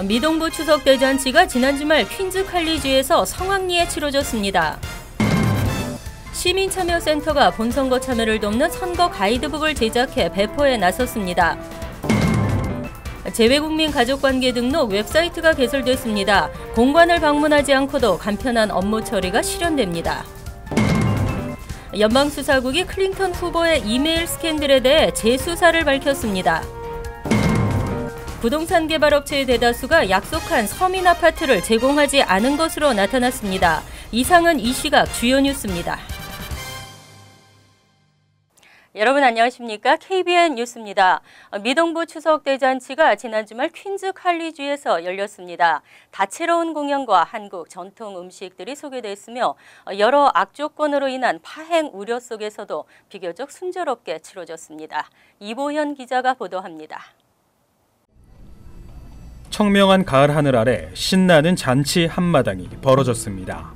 미동부 추석 대잔치가 지난 주말 퀸즈 칼리지에서 성황리에 치러졌습니다. 시민참여센터가 본선거 참여를 돕는 선거 가이드북을 제작해 배포에 나섰습니다. 재외국민 가족관계 등록 웹사이트가 개설됐습니다. 공관을 방문하지 않고도 간편한 업무 처리가 실현됩니다. 연방수사국이 클린턴 후보의 이메일 스캔들에 대해 재수사를 밝혔습니다. 부동산 개발업체의 대다수가 약속한 서민 아파트를 제공하지 않은 것으로 나타났습니다. 이상은 이 시각 주요 뉴스입니다. 여러분 안녕하십니까? KBN 뉴스입니다. 미동부 추석 대잔치가 지난 주말 퀸즈 칼리지에서 열렸습니다. 다채로운 공연과 한국 전통 음식들이 소개됐으며 여러 악조건으로 인한 파행 우려 속에서도 비교적 순조롭게 치러졌습니다. 이보현 기자가 보도합니다. 청명한 가을 하늘 아래 신나는 잔치 한마당이 벌어졌습니다.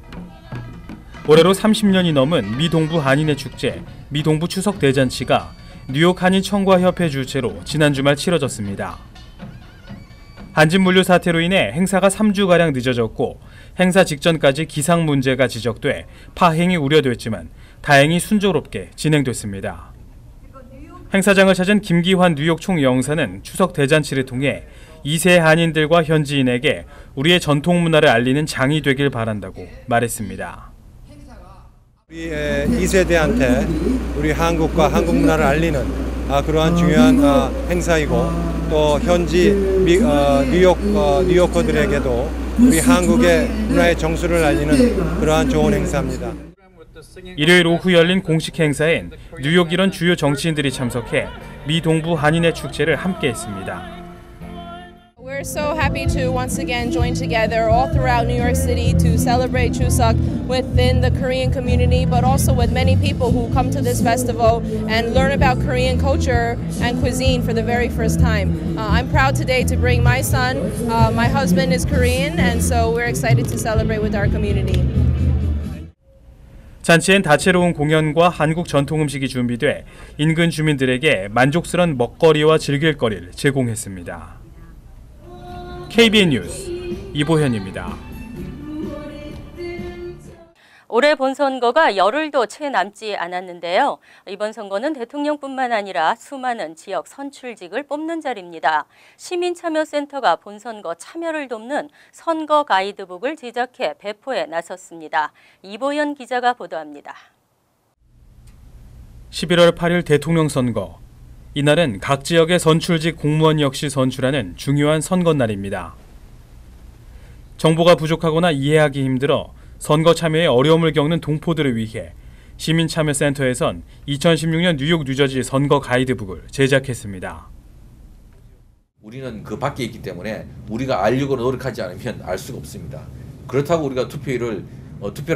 올해로 30년이 넘은 미동부 한인의 축제, 미동부 추석 대잔치가 뉴욕 한인 청과협회 주최로 지난 주말 치러졌습니다. 한진 물류 사태로 인해 행사가 3주가량 늦어졌고 행사 직전까지 기상 문제가 지적돼 파행이 우려됐지만 다행히 순조롭게 진행됐습니다. 행사장을 찾은 김기환 뉴욕 총영사는 추석 대잔치를 통해 2세 한인들과 현지인에게 우리의 전통 문화를 알리는 장이 되길 바란다고 말했습니다. 우리 2세대한테 우리 한국과 한국 문화를 알리는 그러한 중요한 행사이고 또 현지 뉴요커들에게도 우리 한국의 문화의 정수를 알리는 그러한 좋은 행사입니다. 일요일 오후 열린 공식 행사엔 뉴욕 이런 주요 정치인들이 참석해 미동부 한인의 축제를 함께했습니다. We're so happy to once again join together all throughout New York City to celebrate Chuseok within the Korean community, but also with many people who come to this festival and learn about Korean culture and cuisine for the very first time. I'm proud today to bring my son. My husband is Korean, and so we're excited to celebrate with our community. 잔치엔 다채로운 공연과 한국 전통 음식이 준비돼 인근 주민들에게 만족스러운 먹거리와 즐길 거리를 제공했습니다. KBN 뉴스 이보현입니다. 올해 본선거가 열흘도 채 남지 않았는데요. 이번 선거는 대통령뿐만 아니라 수많은 지역 선출직을 뽑는 자리입니다. 시민참여센터가 본선거 참여를 돕는 선거 가이드북을 제작해 배포에 나섰습니다. 이보현 기자가 보도합니다. 11월 8일 대통령 선거. 이날은 각 지역의 선출직 공무원 역시 선출하는 중요한 선거날입니다. 정보가 부족하거나 이해하기 힘들어 선거 참여에 어려움을 겪는 동포들을 위해 시민참여센터에선 2016년 뉴욕 뉴저지 선거 가이드북을 제작했습니다. 우리는 그 밖에 있기 때문에 우리가 알려고 노력하지 않으면 알 수가 없습니다. 그렇다고 우리가 투표를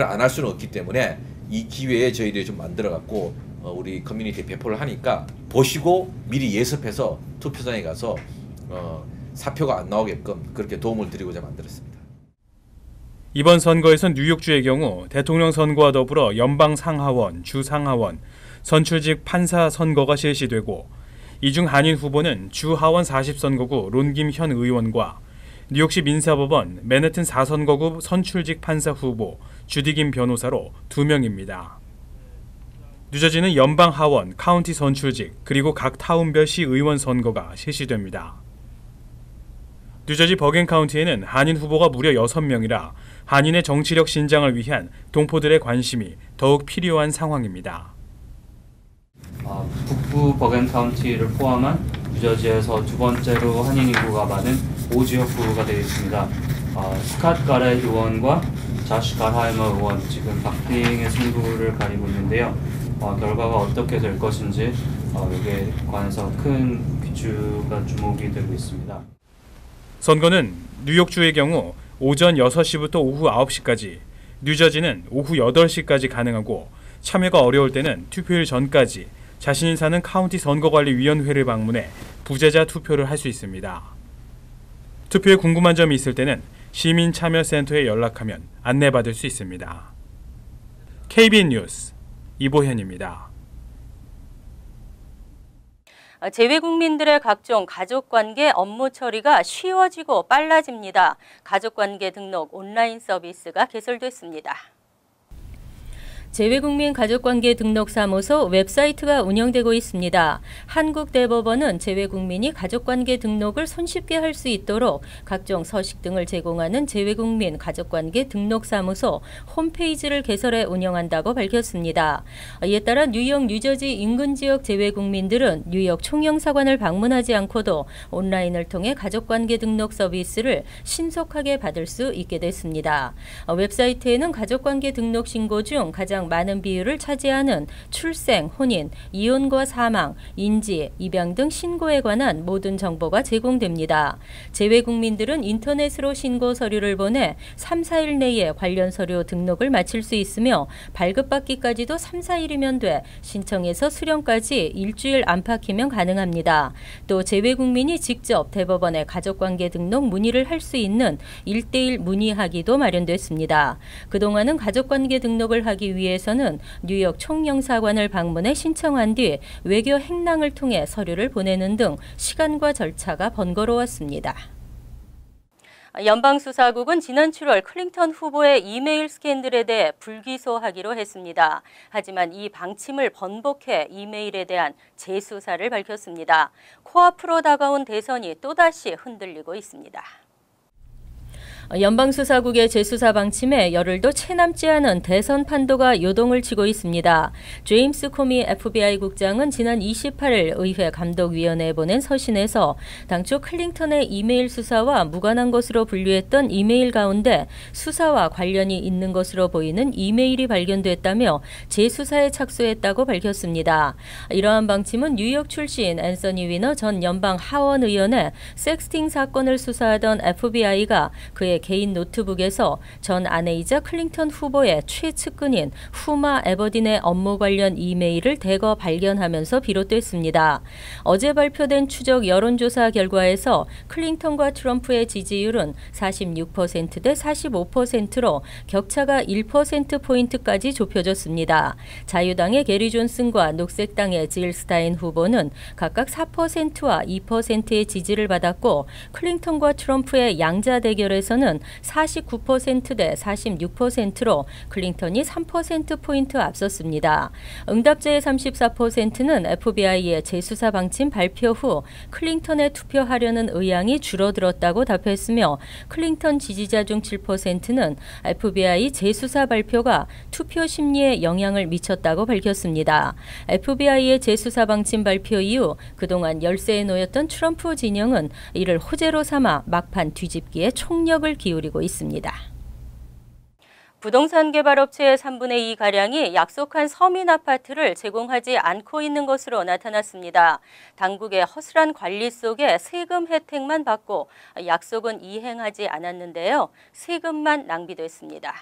안 할 수는 없기 때문에 이 기회에 저희들이 좀 만들어갖고 우리 커뮤니티에 배포를 하니까 보시고 미리 예습해서 투표장에 가서 사표가 안 나오게끔 그렇게 도움을 드리고자 만들었습니다. 이번 선거에선 뉴욕주의 경우 대통령 선거와 더불어 연방 상하원, 주 상하원, 선출직 판사 선거가 실시되고 이 중 한인 후보는 주 하원 40선거구 론김 현 의원과 뉴욕시 민사법원 맨해튼 4선거구 선출직 판사 후보 주디 김 변호사로 2명입니다. 뉴저지는 연방 하원, 카운티 선출직, 그리고 각 타운별 시의원 선거가 실시됩니다. 뉴저지 버겐 카운티에는 한인 후보가 무려 6명이라 한인의 정치력 신장을 위한 동포들의 관심이 더욱 필요한 상황입니다. 북부 버겐 카운티를 포함한 뉴저지에서 두 번째로 한인 인구가 많은 5지역구가 되어 있습니다. 스캇 가렛 의원과 자시 갈하이머 의원 지금 박빙의 승부를 가리고 있는데요. 결과가 어떻게 될 것인지 여기에 관해서 큰 귀추가 주목이 되고 있습니다. 선거는 뉴욕주의 경우 오전 6시부터 오후 9시까지, 뉴저지는 오후 8시까지 가능하고 참여가 어려울 때는 투표일 전까지 자신이 사는 카운티 선거관리위원회를 방문해 부재자 투표를 할 수 있습니다. 투표에 궁금한 점이 있을 때는 시민참여센터에 연락하면 안내받을 수 있습니다. KBN 뉴스 이보현입니다. 재외국민들의 각종 가족관계 업무 처리가 쉬워지고 빨라집니다. 가족관계 등록 온라인 서비스가 개설됐습니다. 재외국민 가족관계 등록사무소 웹사이트가 운영되고 있습니다. 한국대법원은 재외국민이 가족관계 등록을 손쉽게 할 수 있도록 각종 서식 등을 제공하는 재외국민 가족관계 등록사무소 홈페이지를 개설해 운영한다고 밝혔습니다. 이에 따라 뉴욕, 뉴저지 인근 지역 재외국민들은 뉴욕 총영사관을 방문하지 않고도 온라인을 통해 가족관계 등록 서비스를 신속하게 받을 수 있게 됐습니다. 웹사이트에는 가족관계 등록 신고 중 가장 많은 비율을 차지하는 출생, 혼인, 이혼과 사망, 인지, 입양 등 신고에 관한 모든 정보가 제공됩니다. 재외국민들은 인터넷으로 신고 서류를 보내 3, 4일 내에 관련 서류 등록을 마칠 수 있으며 발급받기까지도 3, 4일이면 돼 신청에서 수령까지 일주일 안팎이면 가능합니다. 또 재외국민이 직접 대법원에 가족관계 등록 문의를 할 수 있는 1:1 문의하기도 마련됐습니다. 그동안은 가족관계 등록을 하기 위해서는 뉴욕 총영사관을 방문해 신청한 뒤 외교 행랑을 통해 서류를 보내는 등 시간과 절차가 번거로웠습니다. 연방수사국은 지난 7월 클린턴 후보의 이메일 스캔들에 대해 불기소하기로 했습니다. 하지만 이 방침을 번복해 이메일에 대한 재수사를 밝혔습니다. 코앞으로 다가온 대선이 또다시 흔들리고 있습니다. 연방수사국의 재수사 방침에 열흘도 채 남지 않은 대선 판도가 요동을 치고 있습니다. 제임스 코미 FBI 국장은 지난 28일 의회 감독위원회에 보낸 서신에서 당초 클린턴의 이메일 수사와 무관한 것으로 분류했던 이메일 가운데 수사와 관련이 있는 것으로 보이는 이메일이 발견됐다며 재수사에 착수했다고 밝혔습니다. 이러한 방침은 뉴욕 출신 앤서니 위너 전 연방 하원 의원의 섹스팅 사건을 수사하던 FBI가 그의 개인 노트북에서 전 아내이자 클린턴 후보의 최측근인 후마 에버딘의 업무 관련 이메일을 대거 발견하면서 비롯됐습니다. 어제 발표된 추적 여론조사 결과에서 클린턴과 트럼프의 지지율은 46% 대 45%로 격차가 1%포인트까지 좁혀졌습니다. 자유당의 게리 존슨과 녹색당의 질 스타인 후보는 각각 4%와 2%의 지지를 받았고 클린턴과 트럼프의 양자 대결에서는 49% 대 46%로 클린턴이 3%포인트 앞섰습니다. 응답자의 34%는 FBI의 재수사 방침 발표 후 클린턴에 투표하려는 의향이 줄어들었다고 답했으며 클린턴 지지자 중 7%는 FBI 재수사 발표가 투표 심리에 영향을 미쳤다고 밝혔습니다. FBI의 재수사 방침 발표 이후 그동안 열세에 놓였던 트럼프 진영은 이를 호재로 삼아 막판 뒤집기에 총력을 기울이고 있습니다. 부동산 개발업체의 3분의 2가량이 약속한 서민 아파트를 제공하지 않고 있는 것으로 나타났습니다. 당국의 허술한 관리 속에 세금 혜택만 받고 약속은 이행하지 않았는데요. 세금만 낭비됐습니다.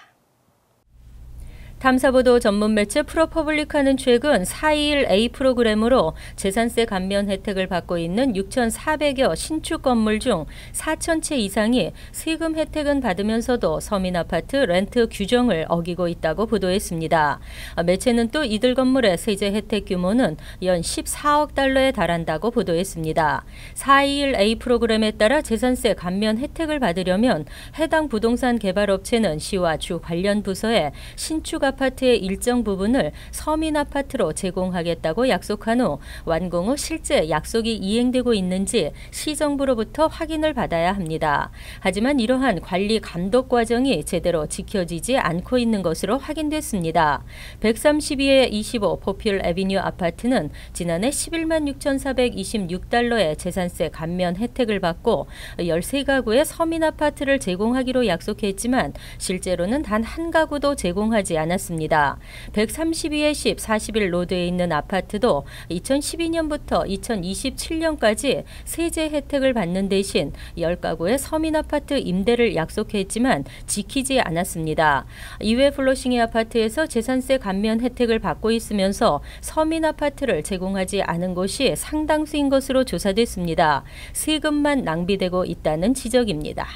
탐사보도 전문 매체 프로퍼블릭하는 최근 421A 프로그램으로 재산세 감면 혜택을 받고 있는 6,400여 신축 건물 중 4,000채 이상이 세금 혜택은 받으면서도 서민 아파트 렌트 규정을 어기고 있다고 보도했습니다. 매체는 또 이들 건물의 세제 혜택 규모는 연 14억 달러에 달한다고 보도했습니다. 421A 프로그램에 따라 재산세 감면 혜택을 받으려면 해당 부동산 개발업체는 시와 주 관련 부서에 신축 아파트의 일정 부분을 서민 아파트로 제공하겠다고 약속한 후 완공 후 실제 약속이 이행되고 있는지 시정부로부터 확인을 받아야 합니다. 하지만 이러한 관리 감독 과정이 제대로 지켜지지 않고 있는 것으로 확인됐습니다. 132에 25 포필 애비뉴 아파트는 지난해 11만 6,426달러의 재산세 감면 혜택을 받고 13가구의 서민 아파트를 제공하기로 약속했지만 실제로는 단 한 가구도 제공하지 않았습니다. 132에 10 41 로드에 있는 아파트도 2012년부터 2027년까지 세제 혜택을 받는 대신 10가구의 서민 아파트 임대를 약속했지만 지키지 않았습니다. 이외 플러싱의 아파트에서 재산세 감면 혜택을 받고 있으면서 서민 아파트를 제공하지 않은 곳이 상당수인 것으로 조사됐습니다. 세금만 낭비되고 있다는 지적입니다.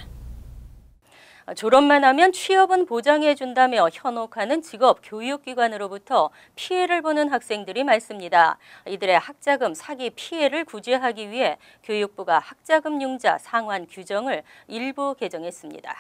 졸업만 하면 취업은 보장해준다며 현혹하는 직업 교육기관으로부터 피해를 보는 학생들이 많습니다. 이들의 학자금 사기 피해를 구제하기 위해 교육부가 학자금 융자 상환 규정을 일부 개정했습니다.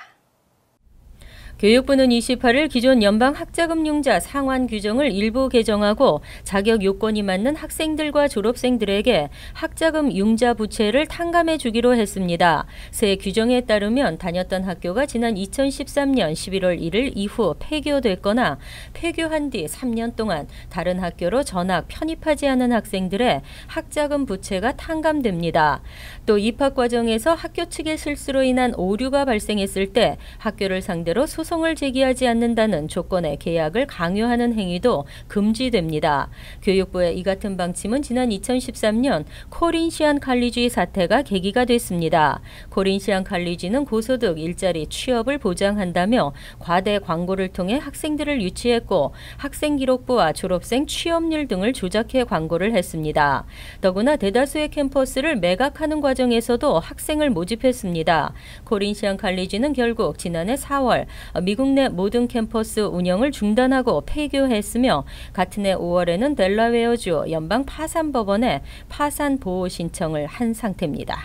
교육부는 28일 기존 연방 학자금 융자 상환 규정을 일부 개정하고 자격 요건이 맞는 학생들과 졸업생들에게 학자금 융자 부채를 탕감해 주기로 했습니다. 새 규정에 따르면 다녔던 학교가 지난 2013년 11월 1일 이후 폐교됐거나 폐교한 뒤 3년 동안 다른 학교로 전학 편입하지 않은 학생들의 학자금 부채가 탕감됩니다. 또 입학 과정에서 학교 측의 실수로 인한 오류가 발생했을 때 학교를 상대로 소송을 제기하지 않는다는 조건의 계약을 강요하는 행위도 금지됩니다. 교육부의 이 같은 방침은 지난 2013년 코린시안 칼리지 사태가 계기가 됐습니다. 코린시안 칼리지는 고소득 일자리 취업을 보장한다며 과대 광고를 통해 학생들을 유치했고 학생기록부와 졸업생 취업률 등을 조작해 광고를 했습니다. 더구나 대다수의 캠퍼스를 매각하는 과정에서도 학생을 모집했습니다. 코린시안 칼리지는 결국 지난해 4월 미국 내 모든 캠퍼스 운영을 중단하고 폐교했으며 같은 해 5월에는 델라웨어주 연방 파산법원에 파산 보호 신청을 한 상태입니다.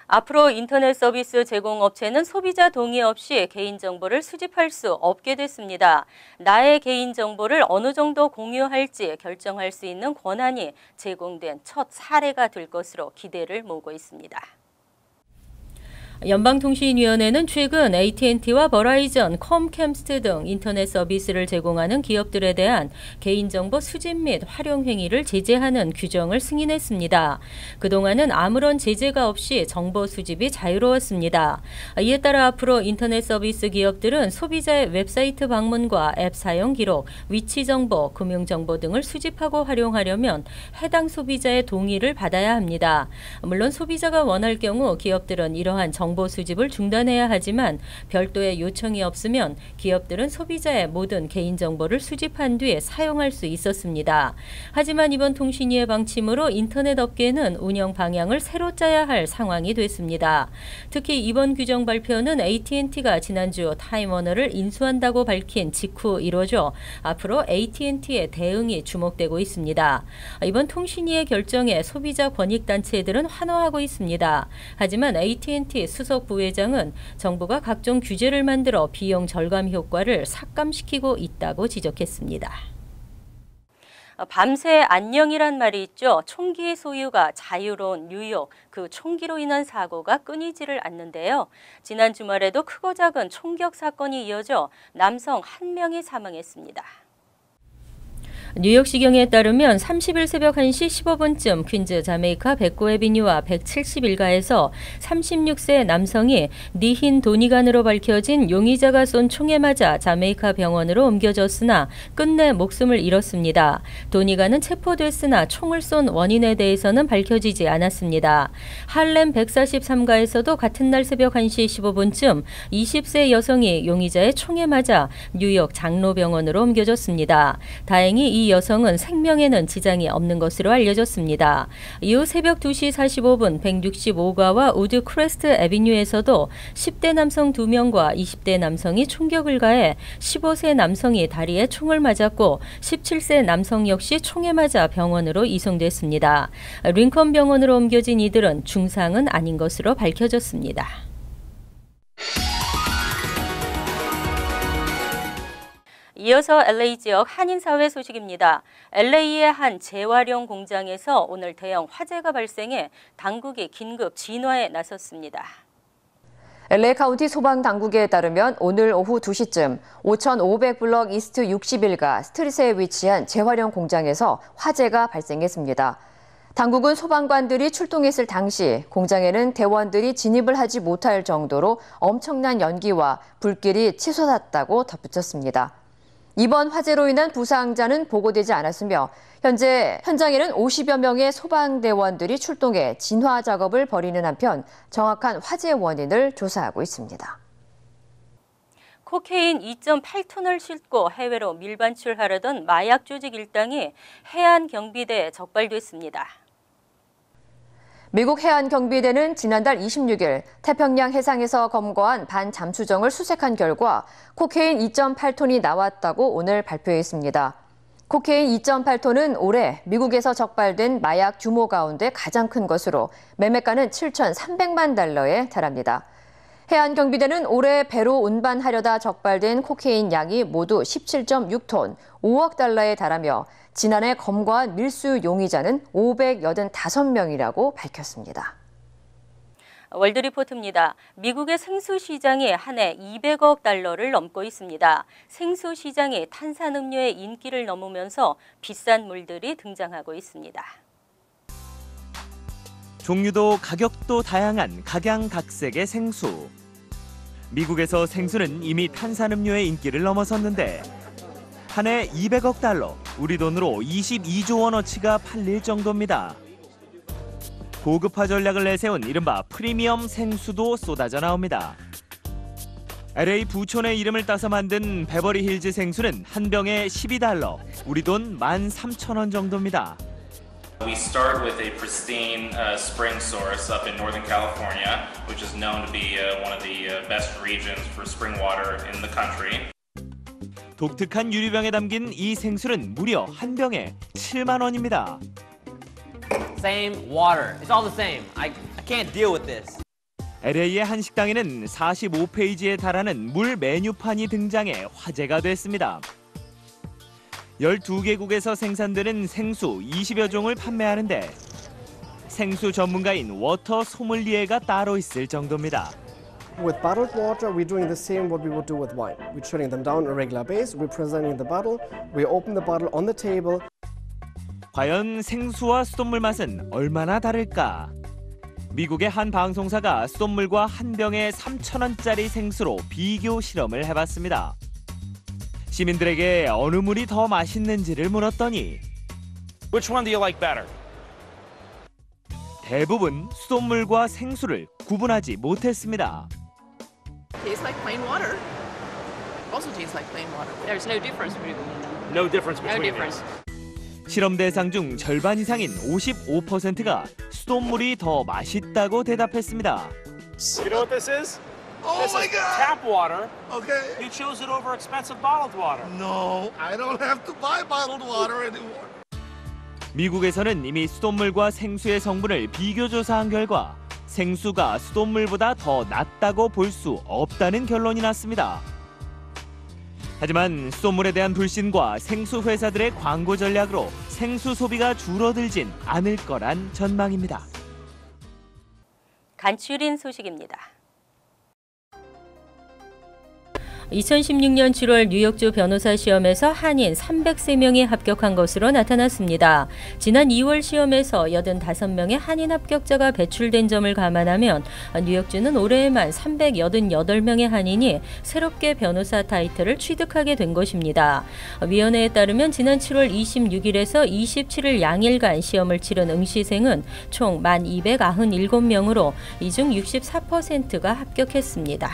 앞으로 인터넷 서비스 제공업체는 소비자 동의 없이 개인정보를 수집할 수 없게 됐습니다. 나의 개인정보를 어느 정도 공유할지 결정할 수 있는 권한이 제공된 첫 사례가 될 것으로 기대를 모으고 있습니다. 연방통신위원회는 최근 AT&T와 버라이전, 컴캐스트 등 인터넷 서비스를 제공하는 기업들에 대한 개인정보 수집 및 활용 행위를 제재하는 규정을 승인했습니다. 그동안은 아무런 제재가 없이 정보 수집이 자유로웠습니다. 이에 따라 앞으로 인터넷 서비스 기업들은 소비자의 웹사이트 방문과 앱 사용 기록, 위치 정보, 금융 정보 등을 수집하고 활용하려면 해당 소비자의 동의를 받아야 합니다. 물론 소비자가 원할 경우 기업들은 이러한 정보 수집을 중단해야 하지만 별도의 요청이 없으면 기업들은 소비자의 모든 개인정보를 수집한 뒤에 사용할 수 있었습니다. 하지만 이번 통신위의 방침으로 인터넷 업계는 운영 방향을 새로 짜야 할 상황이 됐습니다. 특히 이번 규정 발표는 AT&T가 지난주 타임워너를 인수한다고 밝힌 직후 이뤄져 앞으로 AT&T의 대응이 주목되고 있습니다. 이번 통신위의 결정에 소비자 권익단체들은 환호하고 있습니다. 하지만 AT&T 수석 부회장은 정부가 각종 규제를 만들어 비용 절감 효과를 삭감시키고 있다고 지적했습니다. 밤새 안녕이란 말이 있죠. 총기 소유가 자유로운 뉴욕, 그 총기로 인한 사고가 끊이지를 않는데요. 지난 주말에도 크고 작은 총격 사건이 이어져 남성 1명이 사망했습니다. 뉴욕시경에 따르면 30일 새벽 1시 15분쯤 퀸즈 자메이카 백고 애비뉴와 171가에서 36세 남성이 니힌 도니간으로 밝혀진 용의자가 쏜 총에 맞아 자메이카 병원으로 옮겨졌으나 끝내 목숨을 잃었습니다. 도니간은 체포됐으나 총을 쏜 원인에 대해서는 밝혀지지 않았습니다. 할렘 143가에서도 같은 날 새벽 1시 15분쯤 20세 여성이 용의자의 총에 맞아 뉴욕 장로병원으로 옮겨졌습니다. 다행히 이 여성은 생명에는 지장이 없는 것으로 알려졌습니다. 이후 새벽 2시 45분 165가와 우드 크레스트 애비뉴에서도 10대 남성 2명과 20대 남성이 총격을 가해 15세 남성이 다리에 총을 맞았고 17세 남성 역시 총에 맞아 병원으로 이송됐습니다. 링컨 병원으로 옮겨진 이들은 중상은 아닌 것으로 밝혀졌습니다. 이어서 LA 지역 한인사회 소식입니다. LA의 한 재활용 공장에서 오늘 대형 화재가 발생해 당국이 긴급 진화에 나섰습니다. LA 카운티 소방당국에 따르면 오늘 오후 2시쯤 5500블럭 이스트 61가 스트릿에 위치한 재활용 공장에서 화재가 발생했습니다. 당국은 소방관들이 출동했을 당시 공장에는 대원들이 진입을 하지 못할 정도로 엄청난 연기와 불길이 치솟았다고 덧붙였습니다. 이번 화재로 인한 부상자는 보고되지 않았으며 현재 현장에는 50여 명의 소방대원들이 출동해 진화 작업을 벌이는 한편 정확한 화재 원인을 조사하고 있습니다. 코케인 2.8톤을 싣고 해외로 밀반출하려던 마약 조직 일당이 해안경비대에 적발됐습니다. 미국 해안경비대는 지난달 26일 태평양 해상에서 검거한 반잠수정을 수색한 결과 코케인 2.8톤이 나왔다고 오늘 발표했습니다. 코케인 2.8톤은 올해 미국에서 적발된 마약 규모 가운데 가장 큰 것으로 매매가는 7,300만 달러에 달합니다. 해안경비대는 올해 배로 운반하려다 적발된 코케인 양이 모두 17.6톤, 5억 달러에 달하며 지난해 검거한 밀수 용의자는 585명이라고 밝혔습니다. 월드리포트입니다. 미국의 생수 시장이 한 해 200억 달러를 넘고 있습니다. 생수 시장이 탄산음료의 인기를 넘으면서 비싼 물들이 등장하고 있습니다. 종류도 가격도 다양한 각양각색의 생수. 미국에서 생수는 이미 탄산음료의 인기를 넘어섰는데 한 해 200억 달러, 우리 돈으로 22조 원어치가 팔릴 정도입니다. 고급화 전략을 내세운 이른바 프리미엄 생수도 쏟아져 나옵니다. LA 부촌의 이름을 따서 만든 베버리 힐즈 생수는 한 병에 12달러, 우리 돈 13,000원 정도입니다. We start with a pristine spring source up in Northern California, which is known to be one of the best regions for spring water in the country. 독특한 유리병에 담긴 이 생수는 무려 한 병에 7만 원입니다. Same water. It's all the same. I can't deal with this. LA의 한 식당에는 45페이지에 달하는 물 메뉴판이 등장해 화제가 됐습니다. 12개국에서 생산되는 생수 20여 종을 판매하는데 생수 전문가인 워터 소믈리에가 따로 있을 정도입니다. With bottled water, we're doing the same what we would do with wine. We're shutting them down on a regular basis. We're presenting the bottle. We open the bottle on the table. 과연 생수와 수돗물 맛은 얼마나 다를까? 미국의 한 방송사가 수돗물과 한 병에 3,000원짜리 생수로 비교 실험을 해봤습니다. 시민들에게 어느 물이 더 맛있는지를 물었더니 Which one do you like better? 대부분 수돗물과 생수를 구분하지 못했습니다. Tastes like plain water. Also tastes like plain water. There's no difference between them. No difference between No difference. 실험 대상 중 절반 이상인 55%가 수돗물이 더 맛있다고 대답했습니다. You know what this is? Oh this my is God! tap water. Okay. You chose it over expensive bottled water. No, I don't have to buy bottled water anymore. 미국에서는 이미 수돗물과 생수의 성분을 비교 조사한 결과 생수가 수돗물보다 더 낫다고 볼 수 없다는 결론이 났습니다. 하지만 수돗물에 대한 불신과 생수 회사들의 광고 전략으로 생수 소비가 줄어들진 않을 거란 전망입니다. 간추린 소식입니다. 2016년 7월 뉴욕주 변호사 시험에서 한인 303명이 합격한 것으로 나타났습니다. 지난 2월 시험에서 85명의 한인 합격자가 배출된 점을 감안하면 뉴욕주는 올해에만 388명의 한인이 새롭게 변호사 타이틀을 취득하게 된 것입니다. 위원회에 따르면 지난 7월 26일에서 27일 양일간 시험을 치른 응시생은 총 1,297명으로 이 중 64%가 합격했습니다.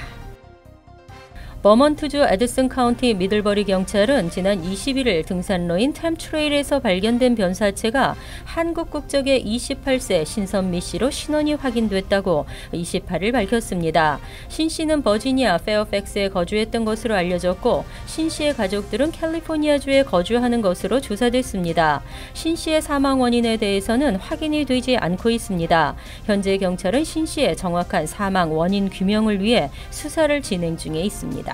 버먼트주 에드슨 카운티 미들버리 경찰은 지난 21일 등산로인 템트레일에서 발견된 변사체가 한국 국적의 28세 신선미 씨로 신원이 확인됐다고 28일 밝혔습니다. 신 씨는 버지니아 페어팩스에 거주했던 것으로 알려졌고 신 씨의 가족들은 캘리포니아주에 거주하는 것으로 조사됐습니다. 신 씨의 사망 원인에 대해서는 확인이 되지 않고 있습니다. 현재 경찰은 신 씨의 정확한 사망 원인 규명을 위해 수사를 진행 중에 있습니다.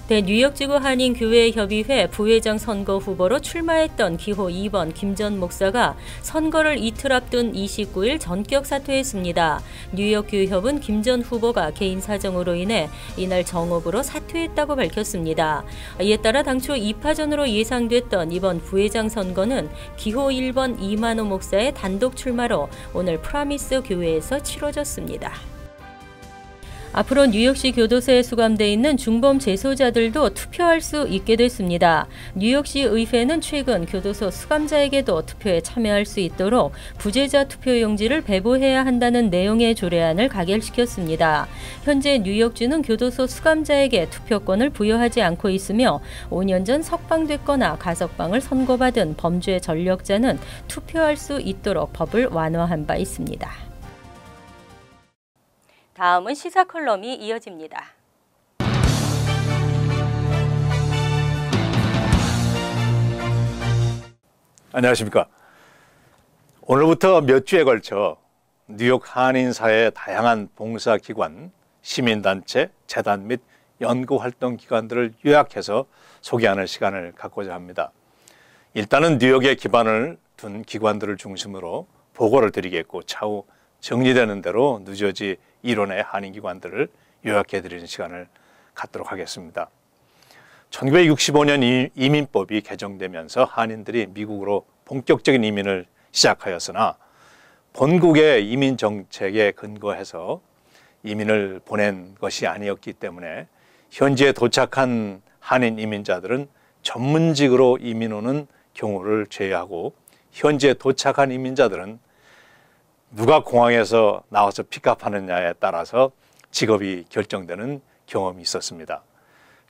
뉴욕지구 한인교회협의회 부회장 선거 후보로 출마했던 기호 2번 김 전 목사가 선거를 이틀 앞둔 29일 전격 사퇴했습니다. 뉴욕교회협은 김 전 후보가 개인 사정으로 인해 이날 정업으로 사퇴했다고 밝혔습니다. 이에 따라 당초 2파전으로 예상됐던 이번 부회장 선거는 기호 1번 이만호 목사의 단독 출마로 오늘 프라미스 교회에서 치러졌습니다. 앞으로 뉴욕시 교도소에 수감돼 있는 중범 재소자들도 투표할 수 있게 됐습니다. 뉴욕시 의회는 최근 교도소 수감자에게도 투표에 참여할 수 있도록 부재자 투표용지를 배부해야 한다는 내용의 조례안을 가결시켰습니다. 현재 뉴욕주는 교도소 수감자에게 투표권을 부여하지 않고 있으며 5년 전 석방됐거나 가석방을 선고받은 범죄 전력자는 투표할 수 있도록 법을 완화한 바 있습니다. 다음은 시사 컬럼이 이어집니다. 안녕하십니까. 오늘부터 몇 주에 걸쳐 뉴욕 한인사회의 다양한 봉사기관, 시민단체, 재단 및 연구활동기관들을 요약해서 소개하는 시간을 갖고자 합니다. 일단은 뉴욕에 기반을 둔 기관들을 중심으로 보고를 드리겠고 차후 정리되는 대로 뉴저지 일원의 한인기관들을 요약해드리는 시간을 갖도록 하겠습니다. 1965년 이민법이 개정되면서 한인들이 미국으로 본격적인 이민을 시작하였으나 본국의 이민 정책에 근거해서 이민을 보낸 것이 아니었기 때문에 현지에 도착한 한인 이민자들은 전문직으로 이민 오는 경우를 제외하고 현지에 도착한 이민자들은 누가 공항에서 나와서 픽업하느냐에 따라서 직업이 결정되는 경험이 있었습니다.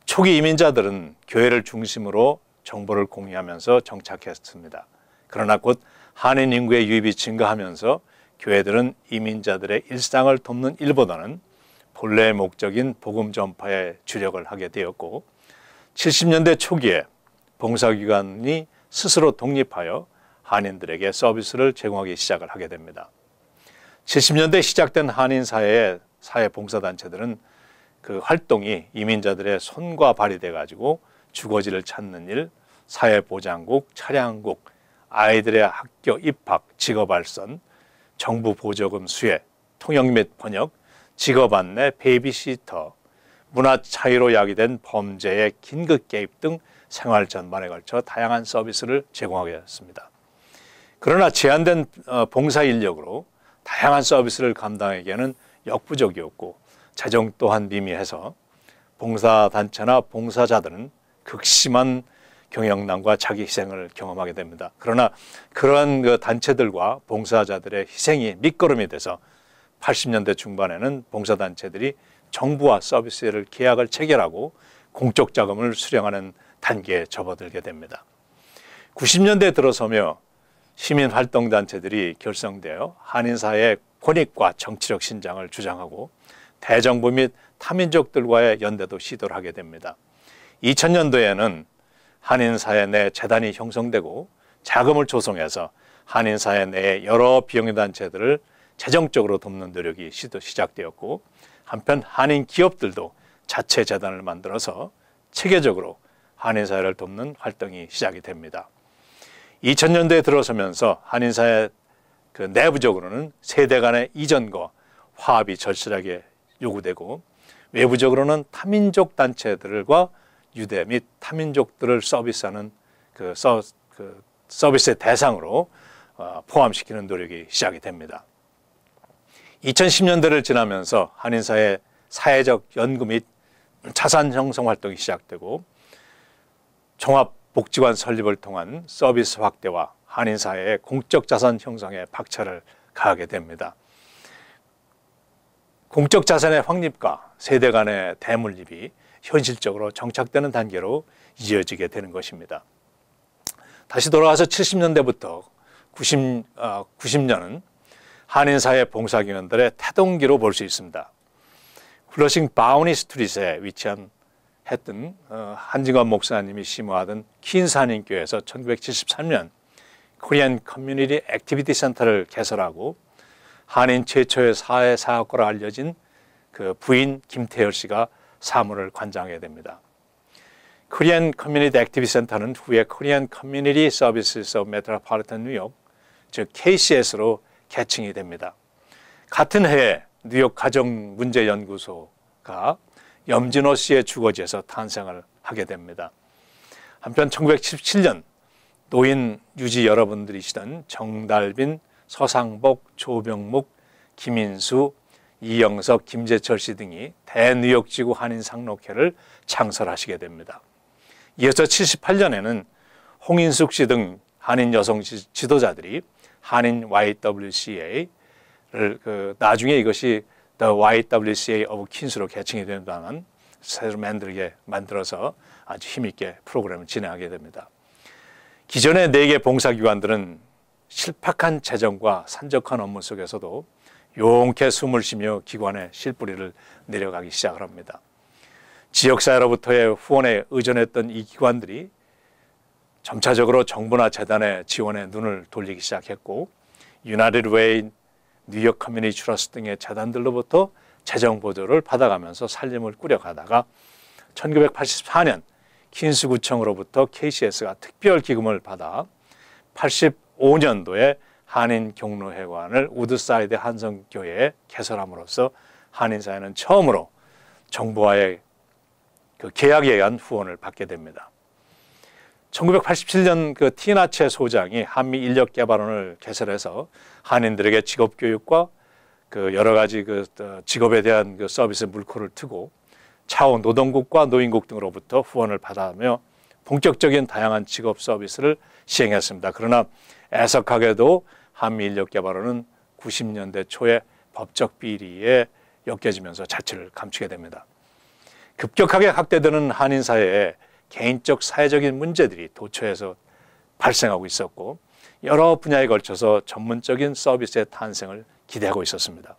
초기 이민자들은 교회를 중심으로 정보를 공유하면서 정착했습니다. 그러나 곧 한인 인구의 유입이 증가하면서 교회들은 이민자들의 일상을 돕는 일보다는 본래의 목적인 복음 전파에 주력을 하게 되었고 70년대 초기에 봉사기관이 스스로 독립하여 한인들에게 서비스를 제공하기 시작을 하게 됩니다. 70년대 시작된 한인사회의 사회봉사단체들은 그 활동이 이민자들의 손과 발이 돼가지고 주거지를 찾는 일, 사회보장국, 차량국, 아이들의 학교 입학, 직업발선, 정부 보조금 수혜, 통역 및 번역, 직업 안내, 베이비시터, 문화 차이로 야기된 범죄의 긴급 개입 등 생활 전반에 걸쳐 다양한 서비스를 제공하게 됐습니다. 그러나 제한된 봉사 인력으로 다양한 서비스를 감당하기에는 역부족이었고 재정 또한 미미해서 봉사단체나 봉사자들은 극심한 경영난과 자기 희생을 경험하게 됩니다. 그러나 그러한 그 단체들과 봉사자들의 희생이 밑거름이 돼서 80년대 중반에는 봉사단체들이 정부와 서비스를 계약을 체결하고 공적 자금을 수령하는 단계에 접어들게 됩니다. 90년대에 들어서며 시민활동단체들이 결성되어 한인사회의 권익과 정치적 신장을 주장하고 대정부 및 타민족들과의 연대도 시도를 하게 됩니다. 2000년도에는 한인사회 내 재단이 형성되고 자금을 조성해서 한인사회 내의 여러 비영리단체들을 재정적으로 돕는 노력이 시작되었고 한편 한인 기업들도 자체 재단을 만들어서 체계적으로 한인사회를 돕는 활동이 시작이 됩니다. 2000년대에 들어서면서 한인사회 그 내부적으로는 세대 간의 이전과 화합이 절실하게 요구되고 외부적으로는 타민족 단체들과 유대 및 타민족들을 서비스하는 서비스의 대상으로 포함시키는 노력이 시작이 됩니다. 2010년대를 지나면서 한인사회 사회적 연구 및 자산 형성 활동이 시작되고 종합복지관 설립을 통한 서비스 확대와 한인사회의 공적 자산 형성에 박차를 가하게 됩니다. 공적 자산의 확립과 세대 간의 대물립이 현실적으로 정착되는 단계로 이어지게 되는 것입니다. 다시 돌아가서 70년대부터 90년은 한인사회 봉사기관들의 태동기로 볼 수 있습니다. 플러싱 바우니 스트릿에 했던 한진관 목사님이 심호하던 퀸스 한인교회에서 1973년 코리안 커뮤니티 액티비티 센터를 개설하고 한인 최초의 사회사업가로 알려진 그 부인 김태열 씨가 사무를 관장하게 됩니다. 코리안 커뮤니티 액티비티 센터는 후에 코리안 커뮤니티 서비스 오브 메트로폴리탄 뉴욕, 즉 KCS로 개칭이 됩니다. 같은 해에 뉴욕 가정문제연구소가 염진호 씨의 주거지에서 탄생을 하게 됩니다. 한편 1977년 노인 유지 여러분들이시던 정달빈, 서상복, 조병묵, 김인수, 이영석, 김재철 씨 등이 대뉴욕지구 한인 상록회를 창설하시게 됩니다. 이어서 78년에는 홍인숙 씨 등 한인 여성 지도자들이 한인 YWCA를 나중에 이것이 The YWCA of Queens로 개칭이 된다는 새로 만들어서 아주 힘있게 프로그램을 진행하게 됩니다. 기존의 4개 봉사기관들은 실팍한 재정과 산적한 업무 속에서도 용케 숨을 쉬며 기관의 실뿌리를 내려가기 시작을 합니다. 지역사회로부터의 후원에 의존했던 이 기관들이 점차적으로 정부나 재단의 지원에 눈을 돌리기 시작했고 유나이티드 웨이, 뉴욕 커뮤니티 트러스트 등의 재단들로부터 재정 보조를 받아가면서 살림을 꾸려가다가 1984년 퀸스구청으로부터 KCS가 특별 기금을 받아 85년도에 한인 경로회관을 우드사이드 한성교회에 개설함으로써 한인사회는 처음으로 정부와의 그 계약에 의한 후원을 받게 됩니다. 1987년 그 티나체 소장이 한미 인력개발원을 개설해서 한인들에게 직업교육과 그 여러 가지 그 직업에 대한 그 서비스 물꼬를 트고 차후 노동국과 노인국 등으로부터 후원을 받아며 본격적인 다양한 직업 서비스를 시행했습니다. 그러나 애석하게도 한미인력개발원은 90년대 초에 법적 비리에 엮여지면서 자취를 감추게 됩니다. 급격하게 확대되는 한인사회에 개인적 사회적인 문제들이 도처에서 발생하고 있었고 여러 분야에 걸쳐서 전문적인 서비스의 탄생을 기대하고 있었습니다.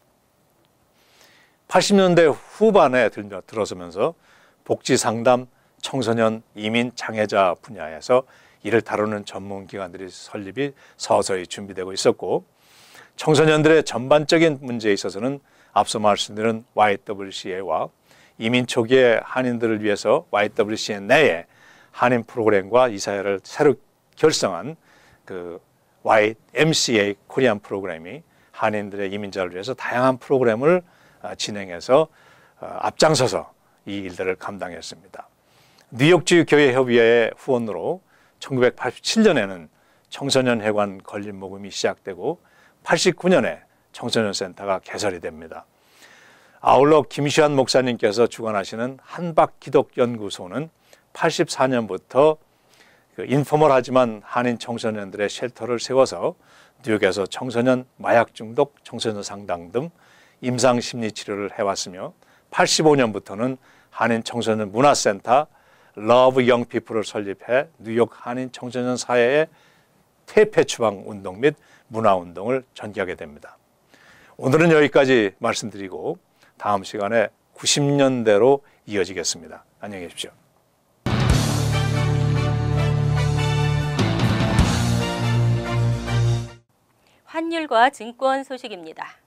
80년대 후반에 들어서면서 복지상담, 청소년, 이민, 장애자 분야에서 이를 다루는 전문기관들이 설립이 서서히 준비되고 있었고 청소년들의 전반적인 문제에 있어서는 앞서 말씀드린 YWCA와 이민 초기에 한인들을 위해서 YWCA 내에 한인 프로그램과 이사회를 새로 결성한 그 YMCA 코리안 프로그램이 한인들의 이민자를 위해서 다양한 프로그램을 진행해서 앞장서서 이 일들을 감당했습니다. 뉴욕주 교회협의회의 후원으로 1987년에는 청소년 회관 건립 모금이 시작되고 89년에 청소년 센터가 개설이 됩니다. 아울러 김시환 목사님께서 주관하시는 한박기독연구소는 84년부터 인포멀하지만 한인 청소년들의 쉘터를 세워서 뉴욕에서 청소년 마약 중독, 청소년 상담 등 임상 심리 치료를 해왔으며 85년부터는 한인 청소년 문화센터 Love Young People을 설립해 뉴욕 한인 청소년 사회의 퇴폐 추방 운동 및 문화 운동을 전개하게 됩니다. 오늘은 여기까지 말씀드리고 다음 시간에 90년대로 이어지겠습니다. 안녕히 계십시오. 환율과 증권 소식입니다.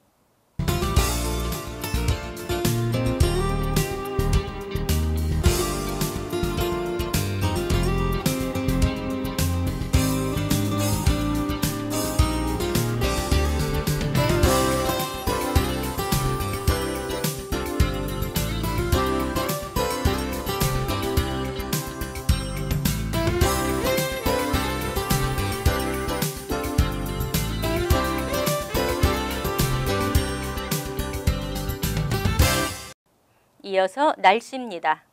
이어서 날씨입니다.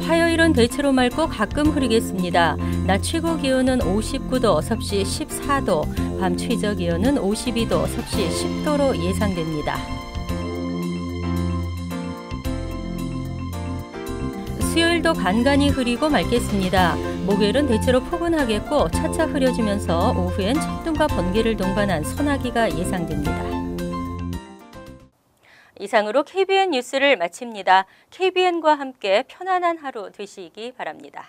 화요일은 대체로 맑고 가끔 흐리겠습니다. 낮 최고 기온은 59도, 섭씨 14도, 밤 최저 기온은 52도, 섭씨 10도로 예상됩니다. 수요일도 간간히 흐리고 맑겠습니다. 목요일은 대체로 포근하겠고 차차 흐려지면서 오후엔 천둥과 번개를 동반한 소나기가 예상됩니다. 이상으로 KBN 뉴스를 마칩니다. KBN과 함께 편안한 하루 되시기 바랍니다.